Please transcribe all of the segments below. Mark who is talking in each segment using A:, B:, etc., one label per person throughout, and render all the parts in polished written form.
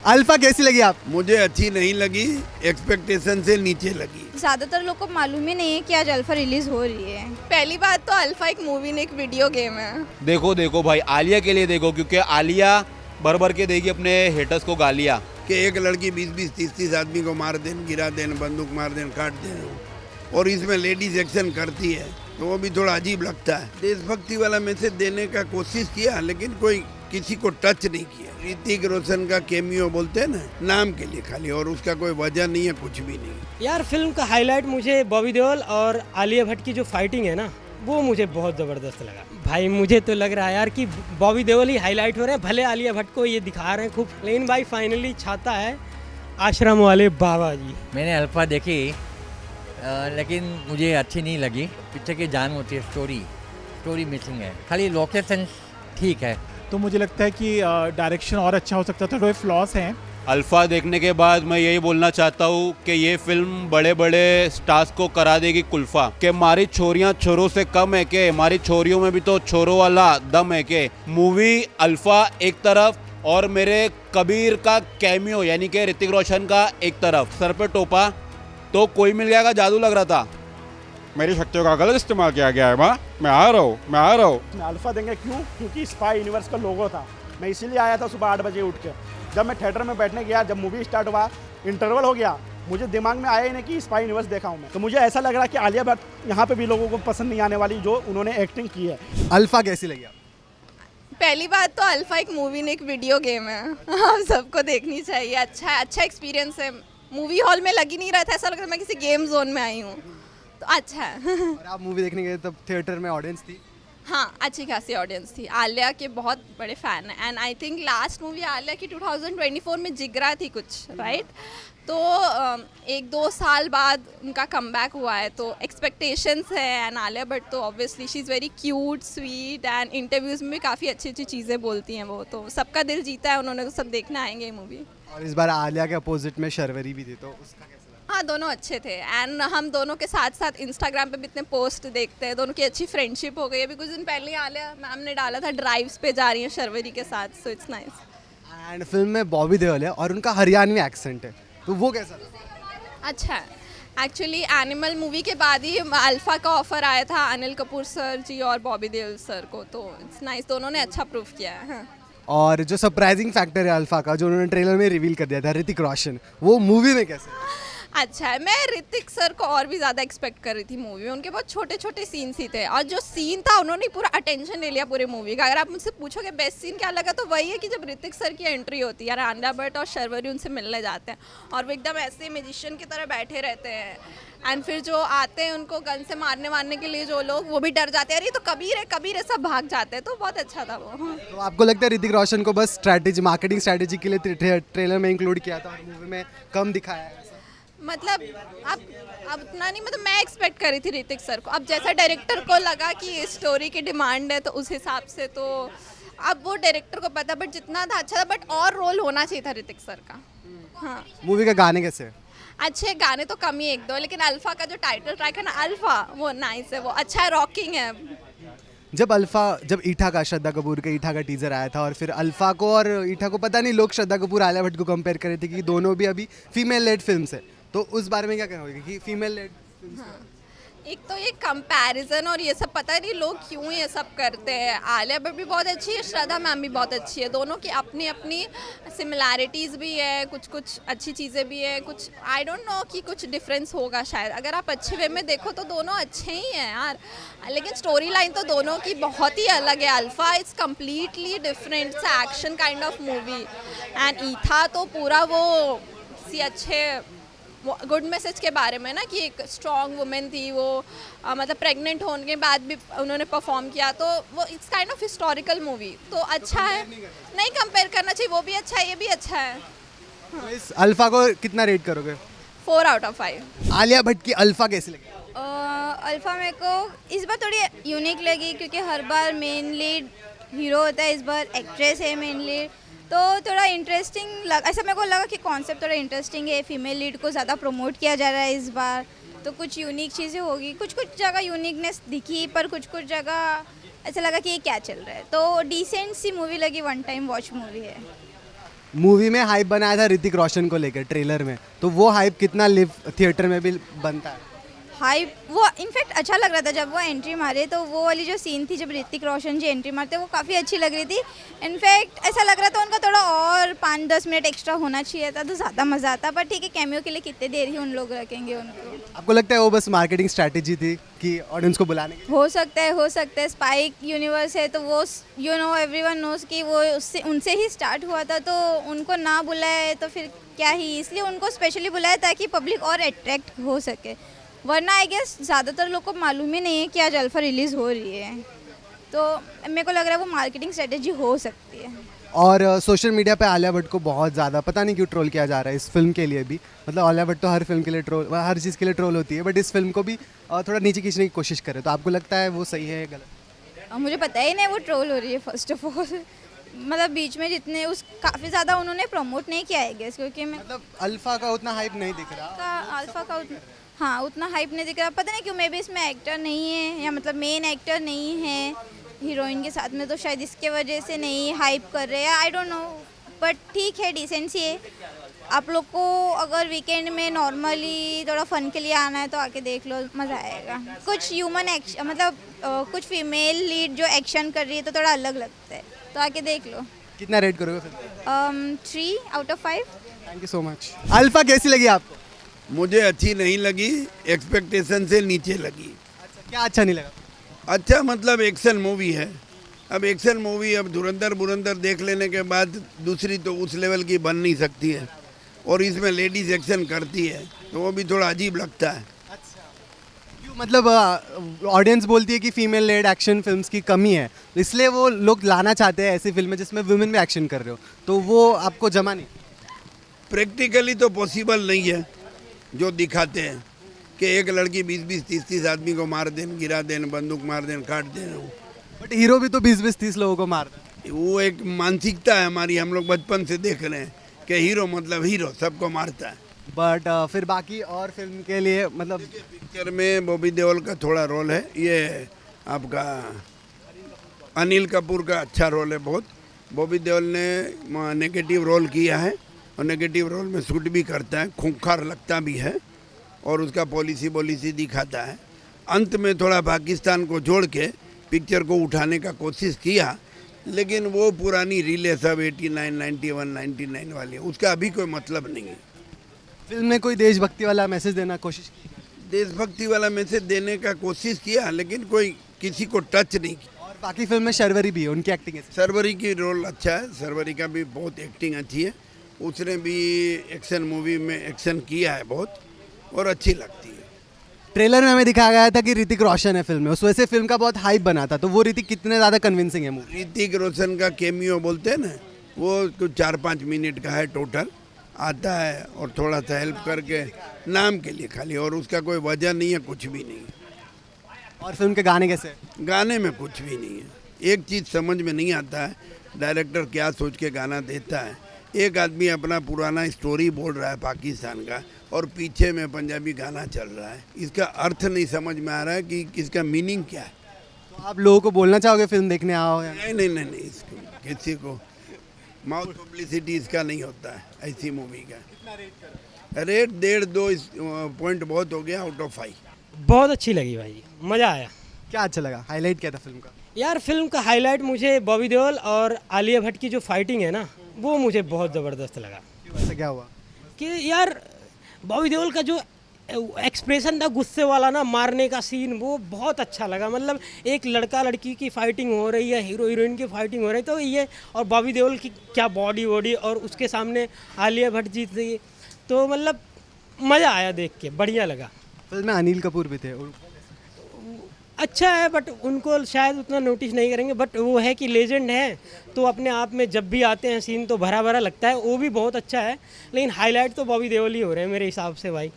A: Alpha कैसी लगी आप?
B: मुझे अच्छी नहीं लगी, एक्सपेक्टेशन से नीचे लगी।
C: ज़्यादातर लोग को मालूम ही नहीं है कि आज अल्फा रिलीज हो रही है। पहली बात तो अल्फा एक मूवी नहीं, एक वीडियो गेम है।
D: देखो भाई, आलिया के लिए देखो, क्योंकि आलिया भर भर के देगी अपने हेटर्स को गालियाँ
B: कि एक लड़की 20-20, 30-30 आदमी को मार देन, गिरा देन, बंदूक मार देन, काट देन, और इसमें लेडीज एक्शन करती है तो वो भी थोड़ा अजीब लगता है। देशभक्ति वाला मैसेज देने का कोशिश किया, लेकिन कोई किसी को टच नहीं किया। ऋतिक रोशन का कैमियो बोलते हैं ना, नाम के लिए खाली, और उसका कोई वजह नहीं है, कुछ भी नहीं।
E: यार फिल्म का हाईलाइट मुझे बॉबी देओल और आलिया भट्ट की जो फाइटिंग है ना, वो मुझे बहुत ज़बरदस्त लगा। भाई मुझे तो लग रहा है यार कि बॉबी देओल ही हाईलाइट हो रहे हैं, भले आलिया भट्ट को ये दिखा रहे हैं खूब, लेकिन भाई फाइनली छाता है आश्रम वाले बाबा जी।
F: मैंने अल्फा देखी, लेकिन मुझे अच्छी नहीं लगी। पिक्चर की जान होती है, स्टोरी मिसिंग है, खाली लोकेशन ठीक है।
G: तो मुझे लगता है कि डायरेक्शन और अच्छा हो सकता था, थोड़े फ्लॉस हैं।
D: अल्फा देखने के बाद मैं यही बोलना चाहता हूँ कि ये फिल्म बड़े बड़े स्टार्स को करा देगी कुल्फा, कि हमारी छोरियाँ छोरों से कम है, कि हमारी छोरियों में भी तो छोरों वाला दम है। कि मूवी अल्फा एक तरफ और मेरे कबीर का कैमियो यानी कि ऋतिक रोशन का एक तरफ, सर पे टोपा तो कोई मिल गया का जादू लग रहा था।
H: मेरी शक्तियों का गलत इस्तेमाल किया गया है। माँ मैं आ रहा हूँ।
I: अल्फा देंगे क्यों? क्योंकि स्पाई यूनिवर्स का लोगो था। मैं इसीलिए आया था सुबह 8 बजे उठ के। जब मैं थिएटर में बैठने गया, जब मूवी स्टार्ट हुआ, इंटरवल हो गया, मुझे दिमाग में आया ही नहीं कि स्पाई यूनिवर्स देखा हूँ मैं। तो मुझे ऐसा लग रहा कि आलिया भट्ट यहाँ पे भी लोगों को पसंद नहीं आने वाली, जो उन्होंने एक्टिंग की है।
A: अल्फा कैसी लगी आप?
C: पहली बात तो अल्फा एक मूवी नहीं, एक वीडियो गेम है। हम सबको देखनी चाहिए। अच्छा एक्सपीरियंस है। मूवी हॉल में लगी नहीं रहा था, ऐसा लग रहा था मैं किसी गेम जोन में आई हूँ, तो अच्छा है।
A: और आप मूवी देखने गए तब थिएटर में ऑडियंस थी?
C: हाँ, अच्छी खासी ऑडियंस थी। आलिया के बहुत बड़े फ़ैन हैं, and I think last movie Alia की 2024 में जिगरा थी कुछ, राइट? तो 1-2 साल बाद उनका कमबैक हुआ है, तो एक्सपेक्टेशंस है। एंड आलिया भट्ट तो obviously she is very cute, sweet, and interviews में भी काफ़ी अच्छी अच्छी चीज़ें बोलती हैं वो, तो सबका दिल जीता है उन्होंने, तो सब देखने आएंगे ये मूवी।
A: और इस बार आलिया के अपोजिट में शर्वरी भी थी, तो उसका कैसा लगा?
C: हाँ, दोनों अच्छे थे। एंड हम दोनों के साथ साथ इंस्टाग्राम पे भी इतने पोस्ट देखते हैं, दोनों की अच्छी फ्रेंडशिप हो गई। अभी कुछ दिन पहले आलिया मैम ने डाला था ड्राइव्स पे जा रही हैं शर्वरी के साथ, so it's nice.
A: And film में बॉबी देओल है और उनका हरियाणवी एक्सेंट है, तो वो कैसा लगा?
C: अच्छा है। एक्चुअली एनिमल मूवी के बाद ही अल्फा का ऑफर आया था अनिल कपूर सर जी और बॉबी देओल सर को, तो इट्स नाइस, दोनों ने अच्छा प्रूव किया है। हाँ।
A: और जो सरप्राइजिंग फैक्टर है अल्फा का, जो उन्होंने ट्रेलर में रिवील कर दिया था, ऋतिक रोशन, वो मूवी में कैसे?
C: अच्छा है। मैं ऋतिक सर को और भी ज़्यादा एक्सपेक्ट कर रही थी मूवी में। उनके बहुत छोटे छोटे सीन्स ही थे, और जो सीन था उन्होंने पूरा अटेंशन ले लिया पूरे मूवी का। अगर आप मुझसे पूछोगे बेस्ट सीन क्या लगा, तो वही है कि जब ऋतिक सर की एंट्री होती है, आलिया भट्ट और शर्वरी उनसे मिलने जाते हैं, और वो एकदम ऐसे मैजिशियन की तरह बैठे रहते हैं, एंड फिर जो आते हैं उनको गन से मारने के लिए जो लोग, वो भी डर जाते हैं, अरे तो कबीर है, सब भाग जाते हैं। तो बहुत अच्छा था वो।
A: तो आपको लगता है ऋतिक रोशन को बस मार्केटिंग स्ट्रैटेजी के लिए ट्रेलर में इंक्लूड किया था और मूवी में कम दिखाया है?
C: मतलब अब उतना नहीं, मतलब मैं एक्सपेक्ट कर रही थी ऋतिक सर को। अब जैसा डायरेक्टर को लगा कि स्टोरी की डिमांड है, तो उस हिसाब से तो अब वो डायरेक्टर को पता, बट जितना था अच्छा था, बट और रोल होना चाहिए था ऋतिक सर का। हाँ।
A: मूवी का गाने कैसे?
C: अच्छे गाने तो कम ही 1-2, लेकिन अल्फा का जो टाइटल ट्रैक है ना, अल्फा, वो नाइस है, वो अच्छा है, रॉकिंग है।
A: जब ईठा का, श्रद्धा कपूर का ईठा का टीजर आया था, और फिर अल्फा को और ईठा को, पता नहीं लोग श्रद्धा कपूर आलिया भट्ट को कंपेयर कर रहे थे कि दोनों भी अभी फीमेल लेड फिल्म है, तो उस बारे में क्या कहोगे कि फीमेल लेड फिल्म?
C: हाँ। एक तो ये कंपैरिजन और ये सब, पता नहीं लोग क्यों ये सब करते हैं। आलिया भट्ट भी बहुत अच्छी है, श्रद्धा मैम भी बहुत अच्छी है, दोनों की अपनी अपनी सिमिलैरिटीज़ भी है, कुछ अच्छी चीज़ें भी है, कुछ आई डोंट नो कि कुछ डिफरेंस होगा शायद। अगर आप अच्छे वे में देखो तो दोनों अच्छे ही हैं यार, लेकिन स्टोरी लाइन तो दोनों की बहुत ही अलग है। Alpha is completely different, it's action kind of movie, and ईथा तो पूरा वो सी अच्छे गुड मैसेज के बारे में ना, कि एक स्ट्रॉन्ग वुमेन थी वो, मतलब प्रेग्नेंट होने के बाद भी उन्होंने परफॉर्म किया, तो वो it's kind of historical movie, तो अच्छा है। नहीं कंपेयर करना चाहिए, वो भी अच्छा है, ये भी अच्छा है।
A: तो इस अल्फा को कितना रेट करोगे?
C: 4 out of 5।
A: आलिया भट्ट की अल्फा कैसी लगी?
C: अल्फा मेरे को इस बार थोड़ी यूनिक लगी, क्योंकि हर बार मेन लीड हीरो होता है, इस बार एक्ट्रेस है मेन लीड, तो थोड़ा इंटरेस्टिंग ऐसा मेरे को लगा कि कॉन्सेप्ट थोड़ा इंटरेस्टिंग है। फीमेल लीड को ज़्यादा प्रमोट किया जा रहा है इस बार, तो कुछ यूनिक चीज़ें होगी। कुछ जगह यूनिकनेस दिखी, पर कुछ जगह ऐसा लगा कि ये क्या चल रहा है। तो डिसेंट सी मूवी लगी, वन टाइम वॉच मूवी है।
A: मूवी में हाइप बनाया था ऋतिक रोशन को लेकर ट्रेलर में, तो वो हाइप कितना लिव थिएटर में भी बनता है?
J: हाइप वो इनफैक्ट अच्छा लग रहा था जब वो एंट्री मारे, तो वो वाली जो सीन थी जब ऋतिक रोशन जी एंट्री मारते वो काफ़ी अच्छी लग रही थी। इनफैक्ट ऐसा लग रहा था उनका थोड़ा और 5-10 मिनट एक्स्ट्रा होना चाहिए था तो ज़्यादा मज़ा आता, पर ठीक है कैमियो के लिए कितने देर ही उन लोग रखेंगे उनको।
A: आपको लगता है वो बस मार्केटिंग स्ट्रैटेजी थी कि ऑडियंस को बुलाने की?
J: हो सकता है स्पाइक यूनिवर्स है तो वो एवरीवन नोज कि वो उससे उनसे ही स्टार्ट हुआ था, तो उनको ना बुलाए तो फिर क्या ही, इसलिए उनको स्पेशली बुलाया ताकि पब्लिक और अट्रैक्ट हो सके। वरना आई गेस ज़्यादातर लोग को मालूम ही नहीं है कि आज अल्फा रिलीज़ हो रही है, तो मेरे को लग रहा है वो मार्केटिंग स्ट्रेटेजी हो सकती है।
A: और सोशल मीडिया पे आलिया भट्ट को बहुत ज़्यादा पता नहीं क्यों ट्रोल किया जा रहा है इस फिल्म के लिए भी। मतलब आलिया भट्ट तो हर फिल्म के लिए हर चीज़ के लिए ट्रोल होती है, बट इस फिल्म को भी थोड़ा नीचे खींचने की कोशिश करे, तो आपको लगता है वो सही है गलत?
J: मुझे पता ही नहीं वो ट्रोल हो रही है फर्स्ट ऑफ ऑल। मतलब बीच में जितने काफ़ी ज़्यादा उन्होंने प्रमोट नहीं किया है गेस, क्योंकि मैं
A: मतलब अल्फा का उतना हाइप नहीं दिख रहा।
J: अल्फा का उतना हाइप नहीं दिख रहा, पता नहीं क्यों, मे बी इसमें एक्टर नहीं है या मतलब मेन एक्टर नहीं है हीरोइन के साथ में, तो शायद इसके वजह से नहीं हाइप कर रहे हैं, आई डोंट नो। बट ठीक है, डिसेंसी है। आप लोग को अगर वीकेंड में नॉर्मली थोड़ा फन के लिए आना है तो आके देख लो, मज़ा आएगा। कुछ ह्यूमन एक्शन मतलब कुछ फीमेल लीड जो एक्शन कर रही है तो थोड़ा अलग लगता है, तो आके देख लो।
A: कितना रेट करोगे film?
J: 3 out of 5।
A: Thank you so much. Alpha कैसी लगी आपको?
B: मुझे अच्छी नहीं लगी, एक्सपेक्टेशन से नीचे लगी।
A: क्या अच्छा नहीं लगा?
B: अच्छा मतलब एक्शन मूवी है, अब एक्शन मूवी अब धुरंधर देख लेने के बाद दूसरी तो उस लेवल की बन नहीं सकती है, और इसमें लेडीज एक्शन करती है तो वो भी थोड़ा अजीब लगता है।
A: क्यों? मतलब ऑडियंस बोलती है कि फीमेल लेड एक्शन फिल्म्स की कमी है, तो इसलिए वो लोग लाना चाहते हैं ऐसी फिल्में जिसमें वुमेन भी एक्शन कर रहे हो, तो वो आपको जमा नहीं?
B: प्रैक्टिकली तो पॉसिबल नहीं है जो दिखाते हैं कि एक लड़की 20-20, 30-30 आदमी को मार देन, गिरा देन, बंदूक मार देन, काट देन।
A: बट हीरो भी तो 20-20, 30 लोगों को मारता है।
B: वो एक मानसिकता है हमारी, हम लोग बचपन से देख रहे हैं कि हीरो मतलब हीरो सबको मारता है।
A: बट फिर बाकी और फिल्म के लिए मतलब
B: पिक्चर में बॉबी देओल का थोड़ा रोल है, ये आपका अनिल कपूर का अच्छा रोल है बहुत। बॉबी देओल ने नेगेटिव रोल किया है और नेगेटिव रोल में शूट भी करता है, खूंखार लगता भी है और उसका पॉलिसी दिखाता है। अंत में थोड़ा पाकिस्तान को जोड़ के पिक्चर को उठाने का कोशिश किया, लेकिन वो पुरानी रीलें सब 89, 91, 99 वाली, उसका अभी कोई मतलब नहीं है।
A: फिल्म में कोई देशभक्ति वाला मैसेज देना कोशिश की?
B: देशभक्ति वाला मैसेज देने का कोशिश किया, लेकिन कोई किसी को टच नहीं किया।
A: और बाकी फिल्म में शर्वरी भी है, उनकी एक्टिंग है?
B: सरवरी की रोल अच्छा है, सरवरी का भी बहुत एक्टिंग अच्छी है, उसने भी एक्शन मूवी में एक्शन किया है बहुत और अच्छी लगती है।
A: ट्रेलर में हमें दिखाया गया था कि ऋतिक रोशन है फिल्म में, उस वजह से फिल्म का बहुत हाइप बना था, तो वो ऋतिक कितने ज़्यादा कन्विंसिंग है मूवी?
B: ऋतिक रोशन का कैमियो बोलते हैं ना, वो कुछ 4-5 मिनट का है टोटल, आता है और थोड़ा सा हेल्प करके नाम के लिए खाली, और उसका कोई वजह नहीं है, कुछ भी नहीं है।
A: और फिल्म के गाने कैसे?
B: गाने में कुछ भी नहीं है। एक चीज़ समझ में नहीं आता है, डायरेक्टर क्या सोच के गाना देता है। एक आदमी अपना पुराना स्टोरी बोल रहा है पाकिस्तान का और पीछे में पंजाबी गाना चल रहा है, इसका अर्थ नहीं समझ में आ रहा है कि इसका मीनिंग क्या है।
A: तो आप लोगों को बोलना चाहोगे फिल्म देखने आओ?
B: नहीं, इसको किसी को माउथ पब्लिसिटी इसका नहीं होता है ऐसी मूवी का। रेट 1.5-2 पॉइंट बहुत हो गया आउट ऑफ 5।
E: बहुत अच्छी लगी भाई, मज़ा आया।
A: क्या अच्छा लगा? हाईलाइट क्या था फिल्म का?
E: यार फिल्म का हाईलाइट मुझे बॉबी देओल और आलिया भट्ट की जो फाइटिंग है ना, वो मुझे बहुत ज़बरदस्त लगा।
A: ऐसा क्या हुआ
E: कि यार बॉबी देओल का जो एक्सप्रेशन था गुस्से वाला ना, मारने का सीन, वो बहुत अच्छा लगा। मतलब एक लड़का लड़की की फाइटिंग हो रही है, हीरो हीरोइन की फाइटिंग हो रही है, तो ये और बॉबी देओल की क्या बॉडी और उसके सामने आलिया भट्ट जी थी, तो मतलब मज़ा आया देख के, बढ़िया लगा।
A: फिल्म में अनिल कपूर भी थे।
E: अच्छा है, बट उनको शायद उतना नोटिस नहीं करेंगे, बट वो है कि लेजेंड है, तो अपने आप में जब भी आते हैं सीन तो भरा भरा लगता है, वो भी बहुत अच्छा है। लेकिन हाईलाइट तो बॉबी देओल ही हो रहे हैं मेरे हिसाब से भाई।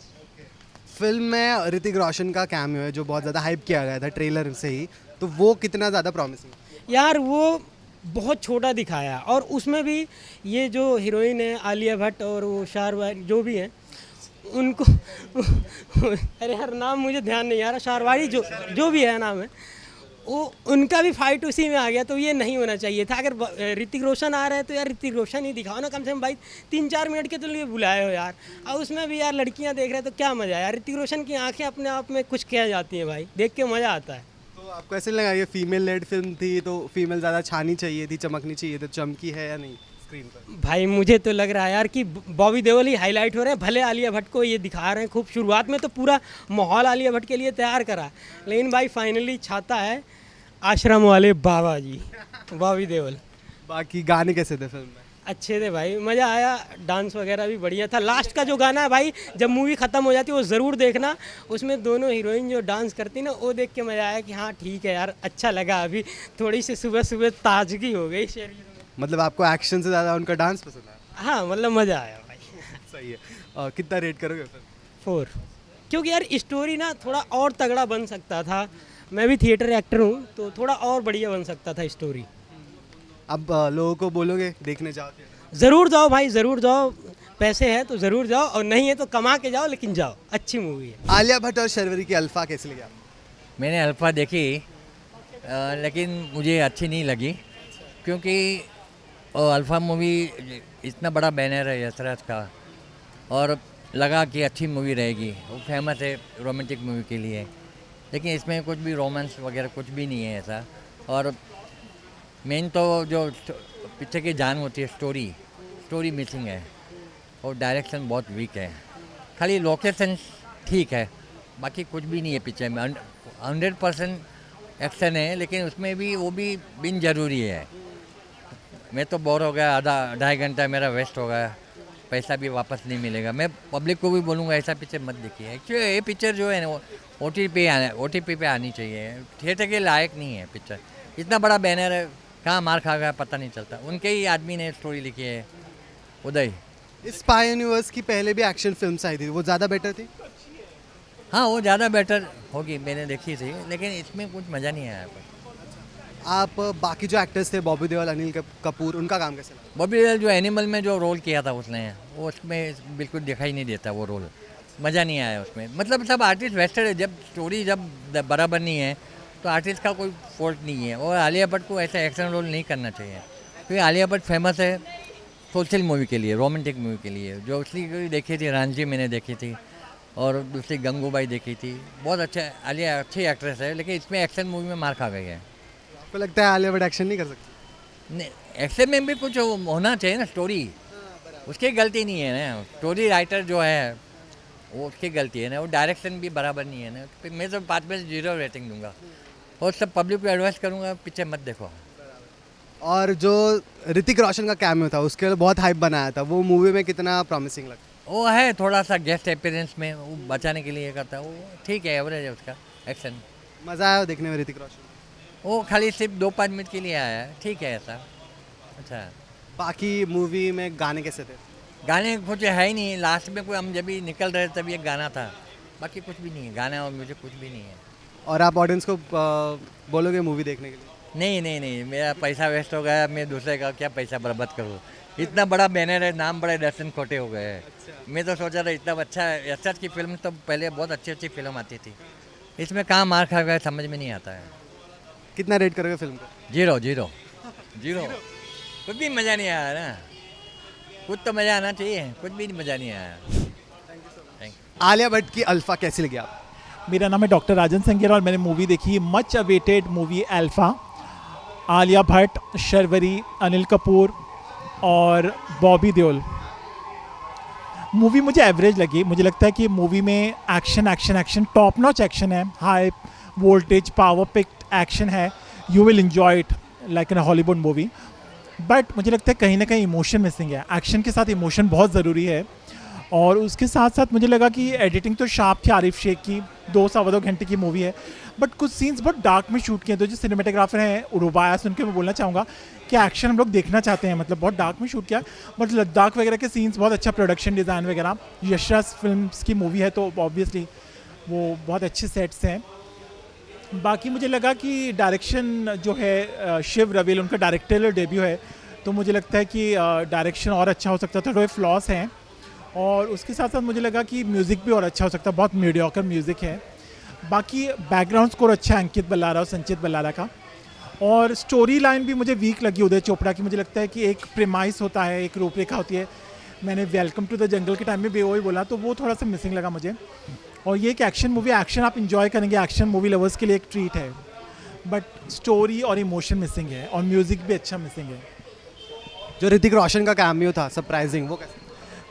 A: फिल्म में ऋतिक रोशन का कैमियो है जो बहुत ज़्यादा हाइप किया गया था ट्रेलर से ही, तो वो कितना ज़्यादा प्रॉमिसिंग?
E: यार वो बहुत छोटा दिखाया, और उसमें भी ये जो हीरोइन है आलिया भट्ट और वो शाहरवारी जो भी हैं उनको अरे यार नाम मुझे ध्यान नहीं आ रहा, शाहरवारी जो भी है नाम है, वो उनका भी फाइट उसी में आ गया, तो ये नहीं होना चाहिए था। अगर ऋतिक रोशन आ रहे हैं तो यार ऋतिक रोशन ही दिखाओ ना, कम से कम भाई 3-4 मिनट के तो लिए बुलाए हो यार। और उसमें भी यार लड़कियां देख रहे हैं तो क्या मज़ा है यार। ऋतिक रोशन की आंखें अपने आप में कुछ कह जाती हैं भाई, देख के मज़ा आता है।
A: तो आपको ऐसे लगा ये फीमेल लेड फिल्म थी तो फीमेल ज़्यादा छानी चाहिए थी, चमकनी चाहिए, तो चमकी है या नहीं स्क्रीन पर?
E: भाई मुझे तो लग रहा है यार कि बॉबी देओल ही हाईलाइट हो रहे हैं। भले आलिया भट्ट को ये दिखा रहे हैं खूब, शुरुआत में तो पूरा माहौल आलिया भट्ट के लिए तैयार करा, लेकिन भाई फाइनली छाता है आश्रम वाले बाबा जी, बॉबी देओल।
A: बाकी गाने कैसे थे फिल्म में?
E: अच्छे थे भाई, मज़ा आया, डांस वगैरह भी बढ़िया था। लास्ट का जो गाना है भाई, जब मूवी ख़त्म हो जाती है वो ज़रूर देखना, उसमें दोनों हीरोइन जो डांस करती ना, वो देख के मज़ा आया कि हाँ ठीक है यार, अच्छा लगा। अभी थोड़ी सी सुबह सुबह ताजगी हो गई शरीर में।
A: मतलब आपको एक्शन से ज़्यादा उनका डांस पसंद आया?
E: हाँ मतलब मज़ा आया भाई।
A: सही है। कितना रेट करोगे फिल्म?
E: 4, क्योंकि यार स्टोरी ना थोड़ा और तगड़ा बन सकता था। मैं भी थिएटर एक्टर हूँ तो थोड़ा और बढ़िया बन सकता था स्टोरी।
A: अब लोगों को बोलोगे देखने जाओ थिएटर?
E: ज़रूर जाओ भाई, ज़रूर जाओ, पैसे हैं तो ज़रूर जाओ, और नहीं है तो कमा के जाओ, लेकिन जाओ, अच्छी मूवी है।
A: आलिया भट्ट और शर्वरी की अल्फा कैसे लगी आपको?
F: मैंने अल्फ़ा देखी, लेकिन मुझे अच्छी नहीं लगी, क्योंकि अल्फ़ा मूवी इतना बड़ा बैनर है यशराज का, और लगा कि अच्छी मूवी रहेगी, वो फेमस है रोमांटिक मूवी के लिए, लेकिन इसमें कुछ भी रोमांस वगैरह कुछ भी नहीं है ऐसा। और मेन तो जो पीछे की जान होती है, स्टोरी मिसिंग है, और डायरेक्शन बहुत वीक है। खाली लोकेशन ठीक है, बाकी कुछ भी नहीं है पिक्चर में। 100% एक्शन है, लेकिन उसमें भी वो भी बिन ज़रूरी है। मैं तो बोर हो गया, आधा 2.5 घंटा मेरा वेस्ट हो गया, पैसा भी वापस नहीं मिलेगा। मैं पब्लिक को भी बोलूँगा ऐसा पिक्चर मत देखिए। एक्चुअली ये पिक्चर जो है ना, वो OTP पे आनी चाहिए, थिएटर के लायक नहीं है पिक्चर। इतना बड़ा बैनर है, कहाँ मार खा गया पता नहीं चलता। उनके ही आदमी ने स्टोरी लिखी है, उदय।
A: स्पाई यूनिवर्स की पहले भी एक्शन फिल्म्स आई थी, वो ज़्यादा बेटर थी?
F: हाँ वो ज़्यादा बेटर होगी, मैंने देखी थी, लेकिन इसमें कुछ मज़ा नहीं आया।
A: आप बाकी जो एक्टर्स थे, बॉबी देओल, अनिल कपूर, उनका काम कैसे लगा?
F: बॉबी देओल जो एनिमल में जो रोल किया था उसने, वो उसमें बिल्कुल दिखाई नहीं देता, वो रोल मज़ा नहीं आया उसमें। मतलब सब आर्टिस्ट वेस्टेड है, जब स्टोरी जब बराबर नहीं है तो आर्टिस्ट का कोई फॉल्ट नहीं है। और आलिया भट्ट को ऐसा एक्शन रोल नहीं करना चाहिए, क्योंकि आलिया भट्ट फेमस है सोशल मूवी के लिए, रोमांटिक मूवी के लिए। जो उसकी देखी थी रांझी मैंने देखी थी, और दूसरी गंगूबाई देखी थी, बहुत अच्छा। आलिया अच्छी एक्ट्रेस है, लेकिन इसमें एक्शन मूवी में मार खा गई है।
A: आपको लगता है आलिया भट्ट एक्शन नहीं कर सकती?
F: नहीं, एक्शन में भी कुछ होना चाहिए ना, स्टोरी। उसकी गलती नहीं है ना, स्टोरी राइटर जो है वो उसकी गलती है ना, वो डायरेक्शन भी बराबर नहीं है ना। फिर मैं तो 5 में 0 रेटिंग दूंगा, और सब पब्लिक को एडवाइस करूंगा पिक्चर मत देखो।
A: और जो ऋतिक रोशन का कैमियो था, उसके लिए बहुत हाइप बनाया था, वो मूवी में कितना प्रॉमिसिंग लगा?
F: वो है थोड़ा सा गेस्ट अपीयरेंस में, वो बचाने के लिए करता है, वो ठीक है, एवरेज है उसका एक्शन।
A: मज़ा आया देखने में ऋतिक रोशन?
F: वो खाली सिर्फ 2-5 मिनट के लिए आया है, ठीक है ऐसा। अच्छा,
A: बाकी मूवी में गाने कैसे थे?
F: गाने कुछ है ही नहीं, लास्ट में कोई हम जब भी निकल रहे तब एक गाना था, बाकी कुछ भी नहीं है, गाना और मुझे कुछ भी नहीं है।
A: और आप ऑडियंस को बोलोगे मूवी देखने के लिए?
F: नहीं, मेरा पैसा वेस्ट हो गया, मैं दूसरे का क्या पैसा बर्बाद करूँ। इतना बड़ा बैनर है, नाम बड़े दर्शन खोटे हो गए हैं। मैं तो सोचा था इतना अच्छा यशराज की फिल्म तो पहले बहुत अच्छी फिल्म आती थी, इसमें कहाँ मार खा गया समझ में नहीं आता है।
A: कितना रेट करोगे फिल्म को?
F: 0 कुछ भी मज़ा नहीं आया ना, कुछ तो मज़ा आना चाहिए, कुछ भी मज़ा नहीं आया।
A: आलिया भट्ट की अल्फा कैसी लगी आप?
G: मेरा नाम है डॉक्टर राजन संगेरा और मैंने मूवी देखी much awaited movie Alpha. Alia Bhatt, Sharvari, Anil Kapoor और बॉबी देओल। मूवी मुझे एवरेज लगी। मुझे लगता है कि मूवी में एक्शन टॉप नॉच एक्शन है, high voltage power packed action है। You will enjoy it like in a Hollywood movie. But मुझे लगता है कहीं ना कहीं इमोशन मिसिंग है। एक्शन के साथ इमोशन बहुत ज़रूरी है। और उसके साथ साथ मुझे लगा कि एडिटिंग तो शार्प थी आरिफ शेख की, 2-2.25 घंटे की मूवी है, बट कुछ सीन्स बहुत डार्क में शूट किए। तो जो सिनेमेटोग्राफर हैं उरुबाया, सुन के मैं बोलना चाहूँगा कि एक्शन हम लोग देखना चाहते हैं, मतलब बहुत डार्क में शूट किया, बट लद्दाख वगैरह के सीन्स बहुत अच्छा, प्रोडक्शन डिज़ाइन वगैरह। यशराज फिल्म्स की मूवी है तो ऑब्वियसली वो बहुत अच्छे सेट्स हैं। बाकी मुझे लगा कि डायरेक्शन जो है शिव रवेल, उनका डायरेक्टोरियल डेब्यू है, तो मुझे लगता है कि डायरेक्शन और अच्छा हो सकता था, थोड़े फ्लॉस हैं। और उसके साथ साथ मुझे लगा कि म्यूज़िक भी और अच्छा हो सकता है, बहुत मीडियोकर म्यूज़िक है। बाकी बैकग्राउंड स्कोर अच्छा है अंकित बल्लारा और संचित बल्लारा का, और स्टोरी लाइन भी मुझे वीक लगी उदय चोपड़ा की। मुझे लगता है कि एक प्रेमाइस होता है, एक रूपरेखा होती है। मैंने वेलकम टू द जंगल के टाइम में भी वही बोला, तो वो थोड़ा सा मिसिंग लगा मुझे। और ये एक एक्शन मूवी, एक्शन आप इंजॉय करेंगे, एक्शन मूवी लवर्स के लिए एक ट्रीट है, बट स्टोरी और इमोशन मिसिंग है, और म्यूज़िक भी अच्छा मिसिंग है।
A: जो ऋतिक रोशन का कैमियो था सरप्राइजिंग, वो कैसे?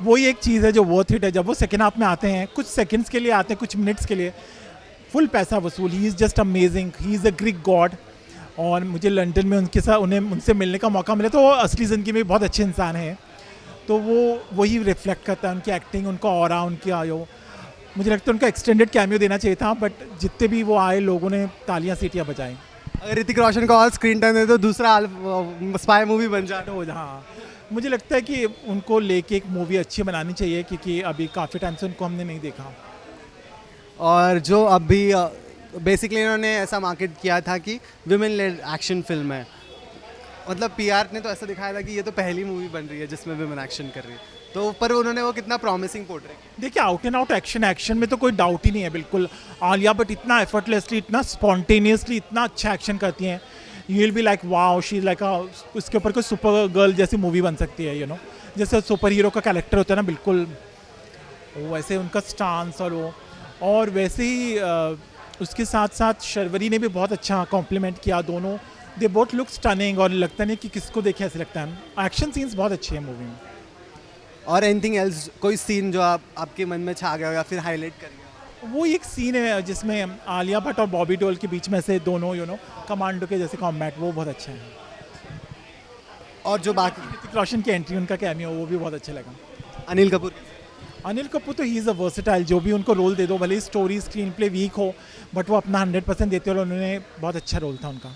G: वही एक चीज़ है जो वर्थ इट है। जब वो सेकेंड हाफ में आते हैं, कुछ सेकंड्स के लिए आते हैं, कुछ मिनट्स के लिए, फुल पैसा वसूल। He is just amazing, he is a Greek God. और मुझे लंदन में उनके साथ उनसे मिलने का मौका मिला, तो वो असली ज़िंदगी में बहुत अच्छे इंसान हैं। तो वो वही रिफ्लेक्ट करता है, उनकी एक्टिंग, उनका ऑरा, उनकी आयो। मुझे लगता है उनका एक्सटेंडेड कैमियो देना चाहिए था, बट जितने भी वो आए लोगों ने तालियां सीटियां बजाई।
A: अगर ऋतिक रोशन को और स्क्रीन टाइम दे तो दूसरा स्पाई मूवी बन जाए।
G: तो हाँ, मुझे लगता है कि उनको लेके एक मूवी अच्छी बनानी चाहिए, क्योंकि अभी काफ़ी टाइम से उनको हमने नहीं देखा।
A: और जो अभी बेसिकली इन्होंने ऐसा मार्केट किया था कि विमेन लेड एक्शन फिल्म है, मतलब पीआर ने तो ऐसा दिखाया था कि ये तो पहली मूवी बन रही है जिसमें विमेन एक्शन कर रही है, तो पर उन्होंने वो कितना प्रॉमिसिंग पोर्ट्रे किया।
G: देखिए, आउट एंड आउट एक्शन में तो कोई डाउट ही नहीं है बिल्कुल। आलिया भट्ट इतना एफर्टलेसली, इतना स्पॉन्टेनियसली, इतना अच्छा एक्शन करती हैं, you will be like wow, she like उसके ऊपर कोई सुपर गर्ल जैसी मूवी बन सकती है, यू नो, जैसे सुपर हीरो का कैरेक्टर होता है ना, बिल्कुल वैसे उनका स्टांस। और वैसे ही उसके साथ साथ शर्वरी ने भी बहुत अच्छा कॉम्प्लीमेंट किया। दोनों दे बोथ लुक स्टनिंग, और लगता नहीं कि किसको देखे ऐसे लगता है। एक्शन सीन्स बहुत अच्छे हैं मूवी में।
A: और एनीथिंग एल्स, कोई सीन जो आपके मन में छा गया हो या फिर हाईलाइट कर गया?
G: वो एक सीन है जिसमें आलिया भट्ट और बॉबी देओल के बीच में से दोनों, यू नो, कमांडो के जैसे कॉम्बैट, वो बहुत अच्छा है।
A: और जो बाकी
G: ऋतिक रोशन की एंट्री, उनका कैमियो, वो भी बहुत अच्छा लगा।
A: अनिल कपूर
G: तो ही इज़ अ वर्सेटाइल, जो भी उनको रोल दे दो, भले ही स्टोरी स्क्रीन प्ले वीक हो, बट वो अपना 100% देते हो, और उन्होंने बहुत अच्छा रोल था उनका।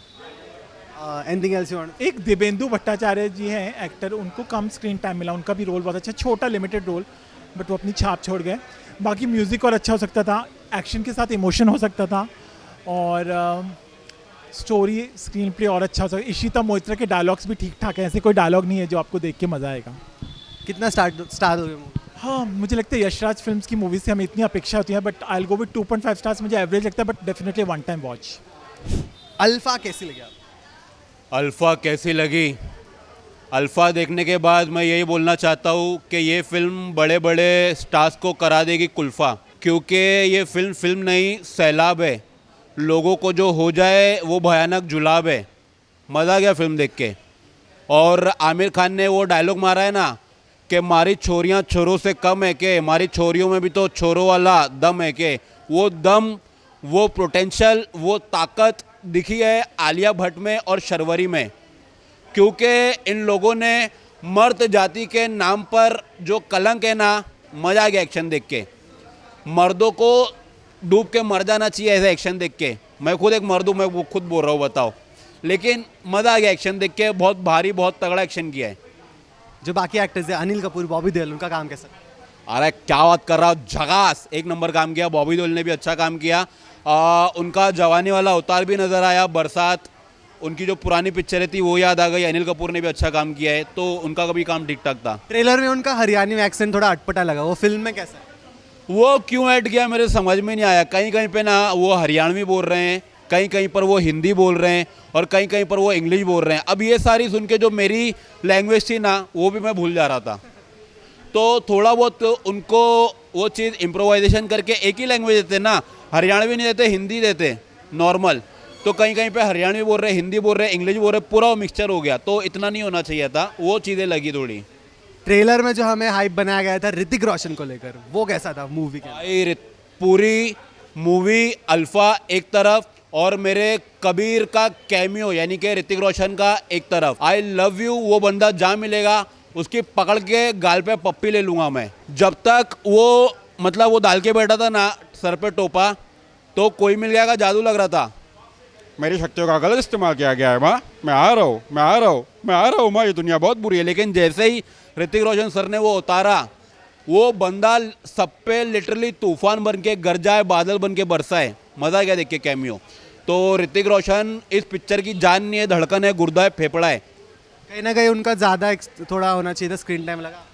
A: Anything else you want?
G: एक दिव्येंदु भट्टाचार्य जी हैं एक्टर, उनको कम स्क्रीन टाइम मिला, उनका भी रोल बहुत अच्छा, छोटा लिमिटेड रोल, बट वो अपनी छाप छोड़ गए। बाकी म्यूज़िक और अच्छा हो सकता था, एक्शन के साथ इमोशन हो सकता था, और स्टोरी स्क्रीन प्ले और अच्छा हो सकता। इशिता मोइत्रा के डायलॉग्स भी ठीक ठाक हैं, ऐसे कोई डायलॉग नहीं है जो आपको देख के मज़ा आएगा।
A: कितना स्टार हो गया?
G: हाँ, मुझे लगता है यशराज फिल्म्स की मूवी से हमें इतनी अपेक्षा होती है, but I will go with 2.5 stars. मुझे एवरेज लगता है, but definitely one time watch.
A: Alpha कैसी लगी आपको?
D: अल्फ़ा कैसी लगी? अल्फ़ा देखने के बाद मैं यही बोलना चाहता हूँ कि ये फ़िल्म बड़े बड़े स्टार्स को करा देगी कुल्फ़ा, क्योंकि ये फिल्म नहीं, सैलाब है। लोगों को जो हो जाए वो भयानक जुलाब है। मज़ा आ गया फिल्म देख के। और आमिर खान ने वो डायलॉग मारा है ना कि हमारी छोरियाँ छोरों से कम है के, हमारी छोरियों में भी तो छोरों वाला दम है के, वो दम, वो पोटेंशियल, वो ताकत दिखी है आलिया भट्ट में और शर्वरी में। क्योंकि इन लोगों ने मर्द जाति के नाम पर जो कलंक है ना, मज़ा आ गया एक्शन देख के। मर्दों को डूब के मर जाना चाहिए ऐसा एक्शन देख के। मैं खुद एक मर्द हूँ, मैं वो खुद बोल रहा हूँ, बताओ, लेकिन मज़ा आ गया एक्शन देख के। बहुत भारी, बहुत तगड़ा एक्शन किया है।
A: जो बाकी एक्टर्स है, अनिल कपूर, बॉबी देओल, उनका काम कैसा?
D: अरे क्या बात कर रहा हूँ, झकास, एक नंबर काम किया। बॉबी देओल ने भी अच्छा काम किया। उनका जवानी वाला अवतार भी नज़र आया, बरसात, उनकी जो पुरानी पिक्चरें थी वो याद आ गई। अनिल कपूर ने भी अच्छा काम किया है, तो उनका भी काम ठीक ठाक था।
A: ट्रेलर में उनका हरियाणवी एक्सेंट थोड़ा अटपटा लगा, वो फिल्म में कैसा है?
D: वो क्यों ऐड किया मेरे समझ में नहीं आया। कहीं कहीं पे ना वो हरियाणवी बोल रहे हैं, कहीं कहीं पर वो हिंदी बोल रहे हैं, और कहीं कहीं पर वो इंग्लिश बोल रहे हैं। अब ये सारी सुन के जो मेरी लैंग्वेज थी ना, वो भी मैं भूल जा रहा था। तो थोड़ा बहुत उनको वो चीज़ इम्प्रोवाइजेशन करके एक ही लैंग्वेज देते ना, हरियाणवी नहीं देते, हिंदी देते नॉर्मल। तो कहीं कहीं पे हरियाणवी बोल रहे, हिंदी बोल रहे, इंग्लिश बोल रहे, पूरा वो मिक्सचर हो गया। तो इतना नहीं होना चाहिए था, वो चीज़ें लगी थोड़ी।
A: ट्रेलर में जो हमें हाइप बनाया गया था ऋतिक रोशन को लेकर, वो कैसा था मूवी के?
D: भाई पूरी मूवी अल्फ़ा एक तरफ, और मेरे कबीर का कैमियो यानी कि ऋतिक रोशन का एक तरफ। आई लव यू, वो बंदा जहाँ मिलेगा उसकी पकड़ के गाल पे पप्पी ले लूँगा मैं। जब तक वो मतलब वो डाल के बैठा था ना सर पे टोपा, तो कोई मिल गया का जादू लग रहा था।
H: मेरी शक्तियों का गलत इस्तेमाल किया गया है माँ। मैं आ रहा हूँ, मैं आ रहा हूँ, मैं आ रहा हूँ माँ, ये दुनिया बहुत बुरी है।
D: लेकिन जैसे ही ऋतिक रोशन सर ने वो उतारा, वो बंदा सब पे लिटरली तूफान बन के गरजाए, बादल बन के बरसाए। मज़ा आ गया देख के कैमियो। तो ऋतिक रोशन इस पिक्चर की जान नहीं है, धड़कन है, गुर्दा है, फेफड़ा है।
A: कहीं ना कहीं उनका ज़्यादा थोड़ा होना चाहिए था, स्क्रीन टाइम लगा।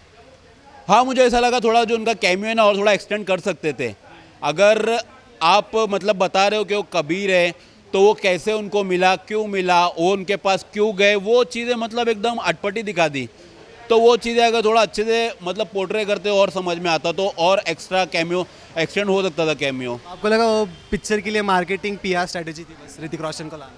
D: हाँ, मुझे ऐसा लगा थोड़ा जो उनका कैमियो है ना और थोड़ा एक्सटेंड कर सकते थे। अगर आप मतलब बता रहे हो कि वो कबीर है, तो वो कैसे उनको मिला, क्यों मिला, वो उनके पास क्यों गए, वो चीज़ें मतलब एकदम अटपटी दिखा दी। तो वो चीज़ें अगर थोड़ा अच्छे से मतलब पोर्ट्रे करते और समझ में आता तो और एक्स्ट्रा कैमियो एक्सटेंड हो सकता था कैमियो।
A: आपको लगा वो पिक्चर के लिए मार्केटिंग पीआर स्ट्रेटेजी थी बस ऋतिक रोशन को लाना?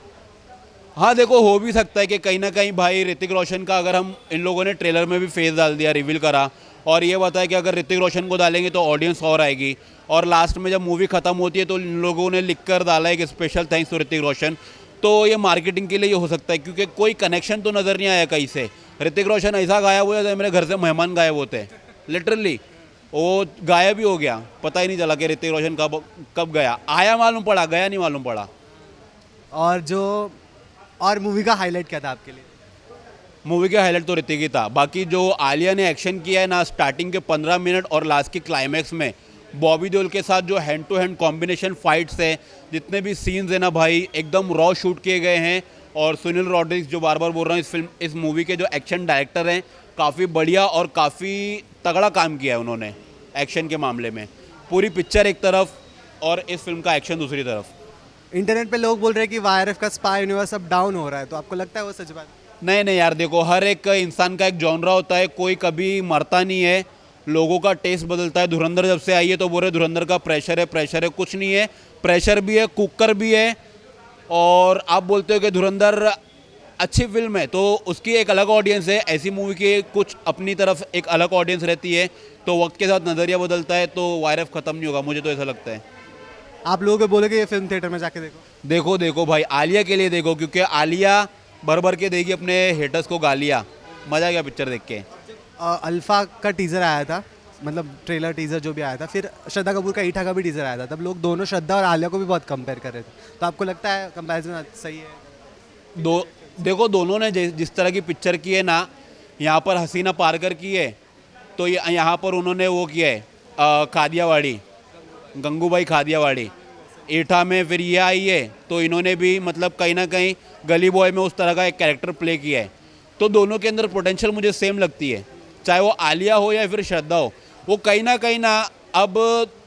D: हाँ देखो, हो भी सकता है कि कहीं ना कहीं भाई ऋतिक रोशन का अगर हम इन लोगों ने ट्रेलर में भी फेस डाल दिया, रिवील करा और ये बताया कि अगर ऋतिक रोशन को डालेंगे तो ऑडियंस और आएगी, और लास्ट में जब मूवी ख़त्म होती है तो इन लोगों ने लिख कर डाला है कि special thanks to Hrithik Roshan. तो ये मार्केटिंग के लिए ये हो सकता है, क्योंकि कोई कनेक्शन तो नज़र नहीं आया कहीं से। ऋतिक रोशन ऐसा गायब हुआ जैसे मेरे घर से मेहमान गायब होते हैं, लिटरली वो गायब ही हो गया, पता ही नहीं चला कि ऋतिक रोशन कब गया। आया मालूम पड़ा, गया नहीं मालूम पड़ा।
A: और मूवी का हाईलाइट क्या था आपके लिए?
D: मूवी का हाईलाइट तो ऋतिक ही था। बाकी जो आलिया ने एक्शन किया है ना स्टार्टिंग के 15 मिनट और लास्ट की क्लाइमैक्स में, बॉबी देओल के साथ जो hand to hand combination fights है, जितने भी सीन्स है ना भाई, एकदम रॉ शूट किए गए हैं। और सुनील रॉड्रिग्स, जो बार बार बोल रहा हूँ, इस मूवी के जो एक्शन डायरेक्टर हैं, काफ़ी बढ़िया और काफ़ी तगड़ा काम किया है उन्होंने एक्शन के मामले में। पूरी पिक्चर एक तरफ और इस फिल्म का एक्शन दूसरी तरफ।
A: इंटरनेट पे लोग बोल रहे हैं कि वाईआरएफ का स्पाई यूनिवर्स अब डाउन हो रहा है, तो आपको लगता है वो सच बात?
D: नहीं नहीं यार, देखो हर एक इंसान का एक जॉनरा होता है, कोई कभी मरता नहीं है, लोगों का टेस्ट बदलता है। धुरंधर जब से आई है तो बोल रहे धुरंधर का प्रेशर है, कुछ नहीं है, प्रेशर भी है, कुकर भी है। और आप बोलते हो कि धुरंधर अच्छी फिल्म है, तो उसकी एक अलग ऑडियंस है, ऐसी मूवी की कुछ अपनी तरफ एक अलग ऑडियंस रहती है। तो वक्त के साथ नज़रिया बदलता है, तो वाईआरएफ ख़त्म नहीं होगा, मुझे तो ऐसा लगता है।
A: आप लोगों को बोलोगे ये फिल्म थिएटर में जाके देखो?
D: देखो भाई, आलिया के लिए देखो, क्योंकि आलिया भर भर के देगी अपने हेटर्स को गालियाँ। मज़ा आ गया पिक्चर देख के।
A: अल्फा का टीज़र आया था, मतलब ट्रेलर टीज़र जो भी आया था, फिर श्रद्धा कपूर का ईठा का भी टीज़र आया था, तब लोग दोनों श्रद्धा और आलिया को भी बहुत कंपेयर कर रहे थे। तो आपको लगता है कंपैरिजन सही है?
D: देखो दोनों ने जिस तरह की पिक्चर की है ना, यहाँ पर हसीना पारकर की है, तो यहाँ पर उन्होंने वो किया है खादियावाड़ी, गंगूबाई खादियावाड़ी। ईठा में फिर ये आई है, तो इन्होंने भी मतलब कहीं ना कहीं गली बॉय में उस तरह का एक कैरेक्टर प्ले किया है। तो दोनों के अंदर पोटेंशियल मुझे सेम लगती है, चाहे वो आलिया हो या फिर श्रद्धा हो। वो कहीं ना अब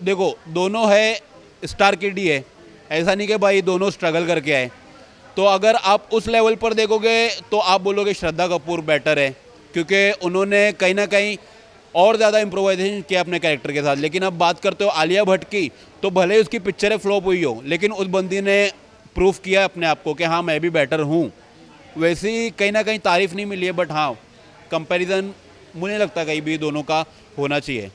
D: देखो दोनों है स्टार किड ही है, ऐसा नहीं कि भाई दोनों स्ट्रगल करके आए। तो अगर आप उस लेवल पर देखोगे तो आप बोलोगे श्रद्धा कपूर बेटर है, क्योंकि उन्होंने कहीं ना कहीं और ज़्यादा इम्प्रोवाइजेशन किया अपने कैरेक्टर के साथ। लेकिन अब बात करते हो आलिया भट्ट की, तो भले ही उसकी पिक्चरें फ्लॉप हुई हो, लेकिन उस बंदी ने प्रूफ किया अपने आप को कि हाँ मैं भी बेटर हूँ। वैसी कहीं ना कहीं तारीफ नहीं मिली है, बट हाँ कंपैरिजन मुझे लगता है कहीं भी दोनों का होना चाहिए।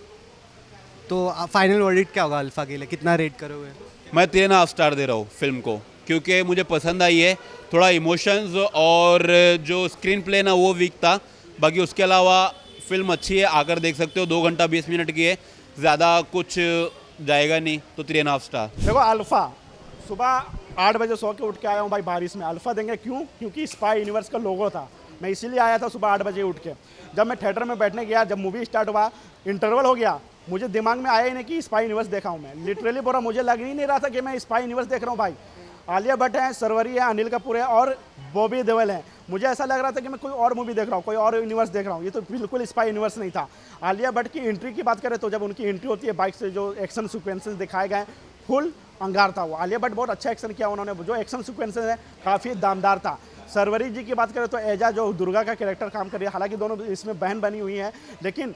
A: तो फाइनल वर्डिक्ट क्या होगा अल्फा के लिए, कितना रेट करोगे?
D: मैं 3.5 स्टार दे रहा हूँ फिल्म को, क्योंकि मुझे पसंद आई है। थोड़ा इमोशंस और जो स्क्रीन प्ले ना वो वीक था, बाकी उसके अलावा फिल्म अच्छी है, आकर देख सकते हो। 2 घंटा 20 मिनट की है, ज़्यादा कुछ जाएगा नहीं, तो 3.5 स्टार।
I: देखो अल्फा सुबह 8 बजे सो के उठ के आया हूँ भाई बारिश में। अल्फा देंगे क्यों? क्योंकि स्पाई यूनिवर्स का लोगो था, मैं इसीलिए आया था सुबह 8 बजे उठ के। जब मैं थिएटर में बैठने गया, जब मूवी स्टार्ट हुआ, इंटरवल हो गया, मुझे दिमाग में आया ही नहीं कि स्पाई यूनिवर्स देखा हूँ मैं। लिटरली बोला, मुझे लग ही नहीं रहा था कि मैं स्पाई यूनिवर्स देख रहा हूँ भाई। आलिया भट्ट है, सरवरी है, अनिल कपूर है और बॉबी देओल है। मुझे ऐसा लग रहा था कि मैं कोई और मूवी देख रहा हूँ, कोई और यूनिवर्स देख रहा हूँ। ये तो बिल्कुल स्पाई यूनिवर्स नहीं था। आलिया भट्ट की एंट्री की बात करें तो जब उनकी एंट्री होती है बाइक से, जो एक्शन सीक्वेंसेस दिखाए गए फुल अंगार था वो। आलिया भट्ट बहुत अच्छा एक्शन किया उन्होंने, जो एक्शन सीक्वेंसेस है काफ़ी दामदार था। सरवरी जी की बात करें तो एजा जो दुर्गा का कैरेक्टर काम कर रही है, हालांकि दोनों इसमें बहन बनी हुई हैं, लेकिन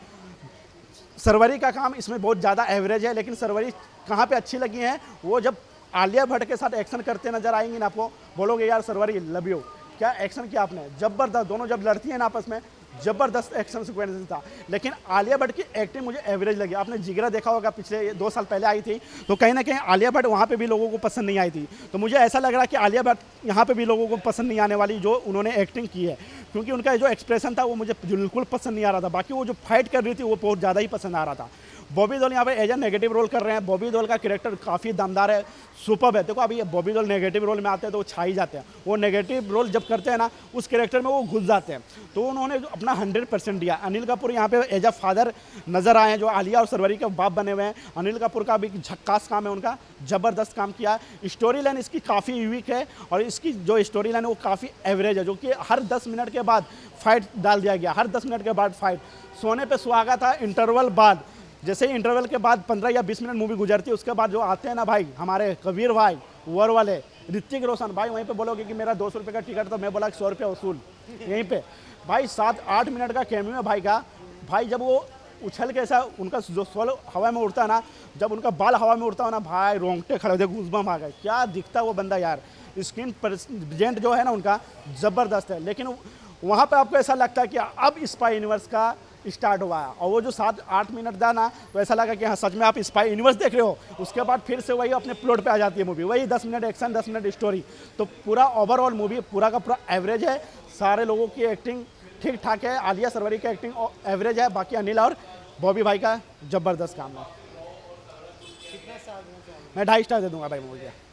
I: सरवरी का काम इसमें बहुत ज़्यादा एवरेज है। लेकिन सरवरी कहाँ पे अच्छी लगी हैं, वो जब आलिया भट्ट के साथ एक्शन करते नजर आएंगी ना, आपको बोलोगे यार सरवरी लव यू, क्या एक्शन किया आपने, जबरदस्त। दोनों जब लड़ती हैं ना आपस में, जबरदस्त एक्शन सीक्वेंस था। लेकिन आलिया भट्ट की एक्टिंग मुझे एवरेज लगी। आपने जिगरा देखा होगा, पिछले 2 साल पहले आई थी, तो कहीं ना कहीं आलिया भट्ट वहाँ पे भी लोगों को पसंद नहीं आई थी। तो मुझे ऐसा लग रहा है कि आलिया भट्ट यहाँ पे भी लोगों को पसंद नहीं आने वाली, जो उन्होंने एक्टिंग की है, क्योंकि उनका जो एक्सप्रेशन था वो मुझे बिल्कुल पसंद नहीं आ रहा था। बाकी वो जो फाइट कर रही थी वो बहुत ज़्यादा ही पसंद आ रहा था। बॉबी देओल यहाँ पे एज ए नेगेटिव रोल कर रहे हैं। बॉबी देओल का कैरेक्टर काफ़ी दमदार है, सुपर्ब है। देखो अभी बॉबी देओल नेगेटिव रोल में आते हैं तो वो छा ही जाते हैं। वो नेगेटिव रोल जब करते हैं ना, उस कैरेक्टर में वो घुस जाते हैं। तो उन्होंने जो अपना 100% दिया। अनिल कपूर यहाँ पे एज अ फादर नजर आए हैं, जो आलिया और सरवरी के बाप बने हुए हैं। अनिल कपूर का भी झक्कास काम है, उनका ज़बरदस्त काम किया। स्टोरी लाइन इसकी काफ़ी यूनिक है और इसकी जो स्टोरी लाइन है वो काफ़ी एवरेज है, जो कि हर 10 मिनट के बाद फाइट डाल दिया गया, हर 10 मिनट के बाद फाइट। सोने पे सुहागा था, इंटरवल बाद जैसे ही इंटरवल के बाद 15 या 20 मिनट मूवी गुजरती है, उसके बाद जो आते हैं ना भाई हमारे कबीर भाई वर वाले ऋतिक रोशन भाई, वहीं पे बोलोगे कि मेरा 200 रुपये का टिकट, तो मैं बोला 100 रुपया वसूल यहीं पे भाई। 7-8 मिनट का कैमियो है भाई का। भाई जब वो उछल के ऐसा उनका जो सोल हवा में उड़ता है ना, जब उनका बाल हवा में उड़ता है ना भाई, रोंगटे खड़े होते, गूज़बम्प आ गए। क्या दिखता है वो बंदा यार, स्क्रीन प्रेजेंट जो है ना उनका ज़बरदस्त है। लेकिन वहाँ पे आपको ऐसा लगता है कि अब स्पाई यूनिवर्स का स्टार्ट हुआ है, और वो जो 7-8 मिनट था ना, तो ऐसा लगा कि हाँ सच में आप स्पाई यूनिवर्स देख रहे हो। उसके बाद फिर से वही अपने प्लॉट पे आ जाती है मूवी, वही 10 मिनट एक्शन 10 मिनट स्टोरी। तो पूरा ओवरऑल मूवी पूरा का पूरा एवरेज है। सारे लोगों की एक्टिंग ठीक ठाक है, आलिया सरवरी की एक्टिंग एवरेज है, बाकी अनिल और बॉबी भाई का ज़बरदस्त काम है। मैं 2.5 स्टार दे दूंगा भाई मूवी का।